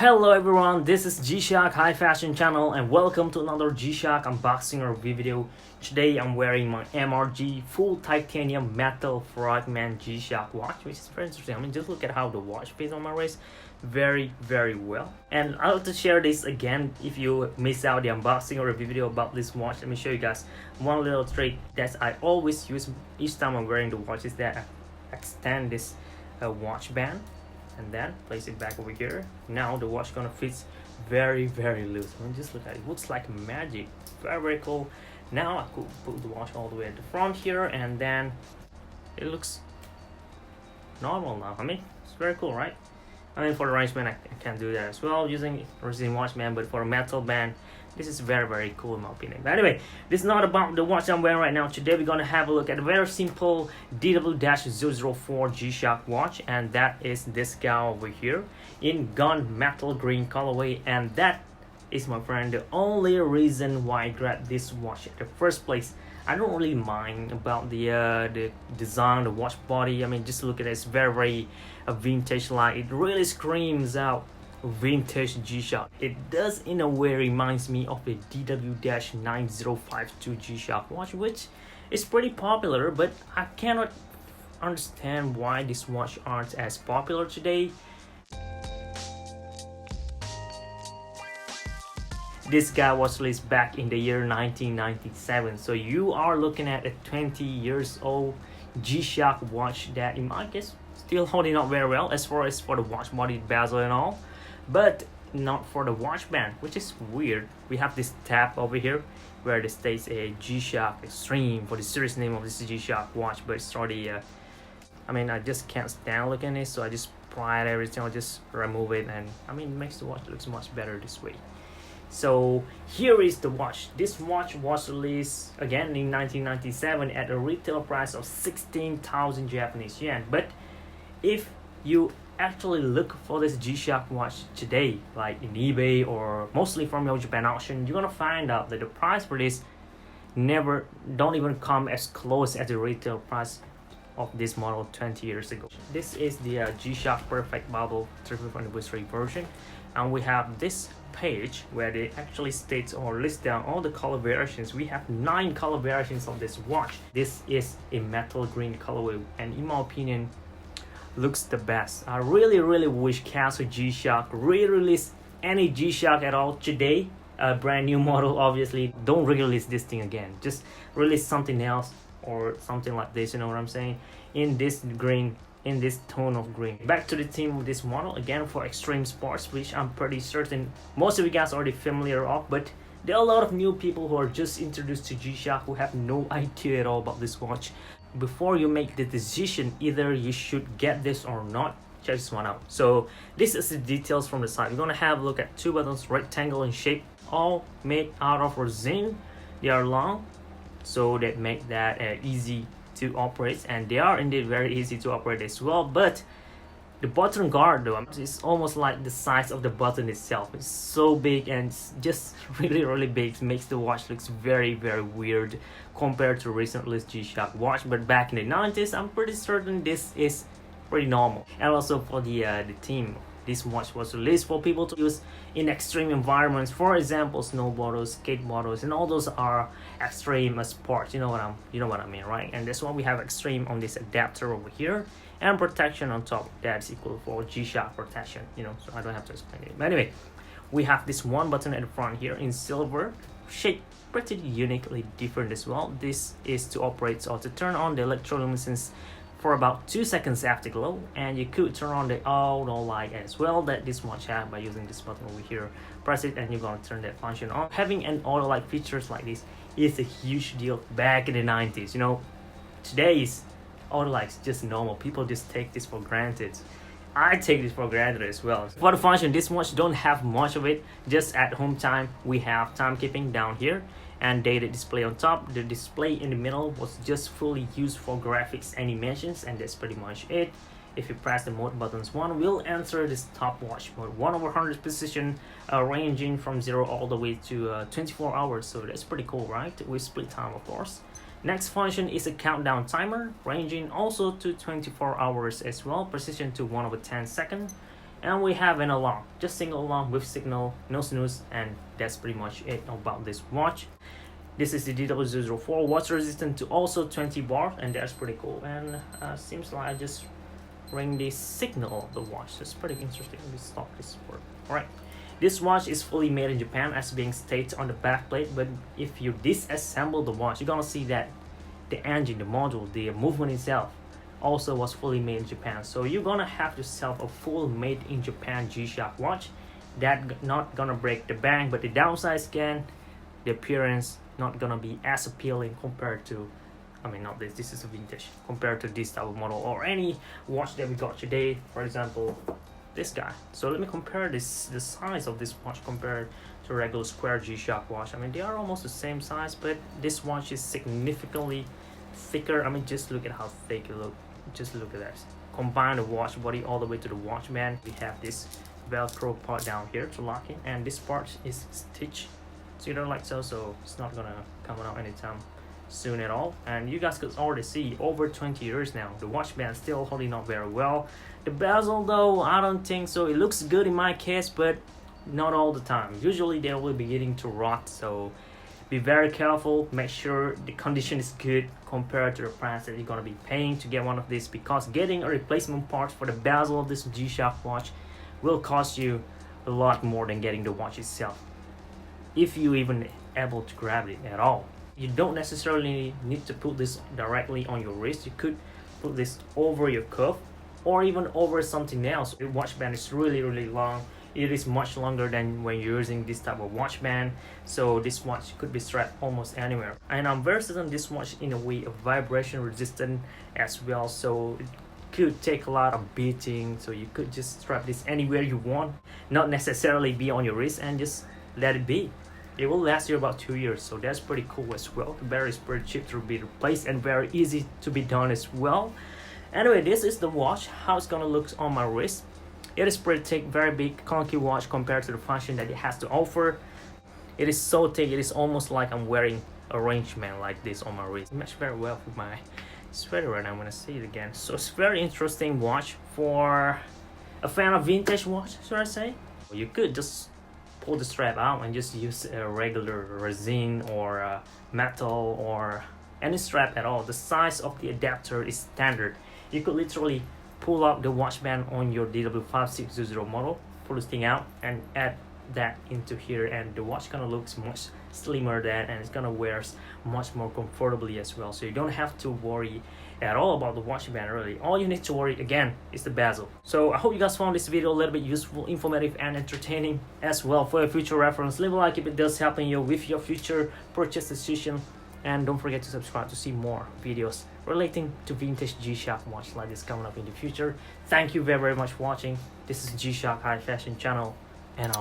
Hello everyone, this is G-Shock High Fashion Channel and welcome to another G-Shock unboxing or review video. Today I'm wearing my MRG full titanium metal frogman G-Shock watch, which is very interesting. I mean, just look at how the watch fits on my wrist. Very well. And I'll have to share this again if you miss out the unboxing or review video about this watch. Let me show you guys one little trick that I always use each time I'm wearing the watch is that I extend this watch band and then place it back over here. Now the watch gonna fit very loose. I mean, just look at it. It looks like magic. Very cool. Now I could put the watch all the way at the front here and then it looks normal now. I mean, it's very cool, right? I mean, for the arrangement I can do that as well using resin watch band, but for a metal band this is very cool in my opinion. But anyway, this is not about the watch I'm wearing right now. Today we're gonna have a look at a very simple DW-004 G-Shock watch, and that is this guy over here in gun metal green colorway. And that is, my friend, the only reason why I grabbed this watch in the first place. I don't really mind about the design, the watch body. I mean, just look at it. It's very vintage like. It really screams out vintage G-Shock. It does in a way reminds me of the DW-9052 G-Shock watch, which is pretty popular, but I cannot understand why this watch aren't as popular today. This guy was released back in the year 1997, so you are looking at a 20 years old G-Shock watch that in my case still holding up very well as far as for the watch body, bezel and all, but not for the watch band, which is weird. We have this tab over here where it states a G-Shock Xtreme for the series name of this G-Shock watch, but it's already I mean, I just can't stand looking at it, so I just pry everything. I'll just remove it, and I mean, it makes the watch look much better this way. So here is the watch. This watch was released again in 1997 at a retail price of 16,000 Japanese yen. But if you actually look for this G-Shock watch today, like in eBay or mostly from your Japan auction, you're gonna find out that the price for this don't even come as close as the retail price of this model 20 years ago. This is the G-Shock Perfect Bubble 3.5 anniversary version, and we have this page where they actually states or list down all the color variations. We have 9 color variations of this watch. This is a metal green colorway, and in my opinion looks the best. I really wish Casio G-Shock re-release any G-Shock at all today. A brand new model, obviously. Don't re-release this thing again. Just release something else or something like this, you know what I'm saying, in this green, in this tone of green. Back to the theme of this model again for extreme sports, which I'm pretty certain most of you guys are already familiar of, but there are a lot of new people who are just introduced to G-Shock who have no idea at all about this watch. Before you make the decision, either you should get this or not, check this one out. So this is the details from the side. We're gonna have a look at 2 buttons, rectangle in shape, all made out of resin. They are long, so that make that easy to operate, and they are indeed very easy to operate as well. But the button guard though, is almost like the size of the button itself. It's so big and it's just really big. It makes the watch looks very weird compared to recent released G-Shock watch. But back in the 90s, I'm pretty certain this is pretty normal. And also for the theme, this watch was released for people to use in extreme environments. For example, snowboarders, skateboarders, and all those are extreme sports. You know what I mean, right? And that's why we have extreme on this adapter over here, and protection on top. That's equal for G-Shock protection. You know, so I don't have to explain it. But anyway, we have this one button at the front here in silver, shaped pretty uniquely different as well. This is to operate or to turn on the electroluminescence for about 2 seconds after glow, and you could turn on the auto light as well that this watch has by using this button over here. Press it and you're gonna turn that function on. Having an auto light features like this is a huge deal back in the 90s. You know, today's auto lights just normal. People just take this for granted. I take this for granted as well. For the function, this watch don't have much of it. Just at home time, we have timekeeping down here and data display on top. The display in the middle was just fully used for graphics animations, and that's pretty much it. If you press the mode buttons, one will enter this stopwatch mode 1/100 position, ranging from 0 all the way to 24 hours. So that's pretty cool, right? With split time, of course. Next function is a countdown timer, ranging also to 24 hours as well, precision to 1/10 second. And we have an alarm, just single alarm with signal, no snooze, and that's pretty much it about this watch. This is the DW-004, water resistant to also 20 bar, and that's pretty cool. And seems like I just ring the signal of the watch. That's pretty interesting. Let me stop this work. Alright, this watch is fully made in Japan as being stated on the back plate, but if you disassemble the watch, you're gonna see that the engine, the module, the movement itself also was fully made in Japan. So you're gonna have yourself a full made in Japan G-Shock watch that not gonna break the bank, but the downside again, the appearance not gonna be as appealing compared to, I mean, not this, this is a vintage, compared to this type of model or any watch that we got today, for example this guy. So let me compare the size of this watch compared to a regular square G-Shock watch. I mean, they are almost the same size, but this watch is significantly thicker. I mean, just look at how thick it looks. Just look at that. Combine the watch body all the way to the watch band. We have this velcro part down here to lock in, and this part is stitched together like so, so it's not gonna come out anytime soon at all. And you guys could already see over 20 years now, the watch band still holding up very well. The bezel though, I don't think so. It looks good in my case, but not all the time. Usually they will be getting to rot, so be very careful. Make sure the condition is good compared to the price that you're gonna be paying to get one of these, because getting a replacement part for the bezel of this G-Shock watch will cost you a lot more than getting the watch itself, if you even able to grab it at all. You don't necessarily need to put this directly on your wrist. You could put this over your cuff or even over something else. The watch band is really long. It is much longer than when you're using this type of watch band, so this watch could be strapped almost anywhere. And I'm very certain this watch in a way of vibration resistant as well, so it could take a lot of beating, so you could just strap this anywhere you want, not necessarily be on your wrist, and just let it be. It will last you about 2 years, so that's pretty cool as well. The battery is pretty cheap to be replaced and very easy to be done as well. Anyway, this is the watch, how it's gonna look on my wrist. It is pretty thick, very big, clunky watch compared to the function that it has to offer. It is so thick, it is almost like I'm wearing a arrangement like this on my wrist. It matches very well with my sweater right now. I'm gonna see it again. So it's very interesting watch for a fan of vintage watch, should I say. You could just pull the strap out and just use a regular resin or metal or any strap at all. The size of the adapter is standard. You could literally pull out the watch band on your DW-004X-3T model, pull this thing out and add that into here, and the watch gonna looks much slimmer than, and it's gonna wear much more comfortably as well. So you don't have to worry at all about the watch band really. All you need to worry again is the bezel. So I hope you guys found this video a little bit useful, informative and entertaining as well. For your future reference, leave a like if it does help you with your future purchase decision, and don't forget to subscribe to see more videos relating to vintage G-Shock watch like this coming up in the future. Thank you very much for watching. This is G-Shock High Fashion channel, and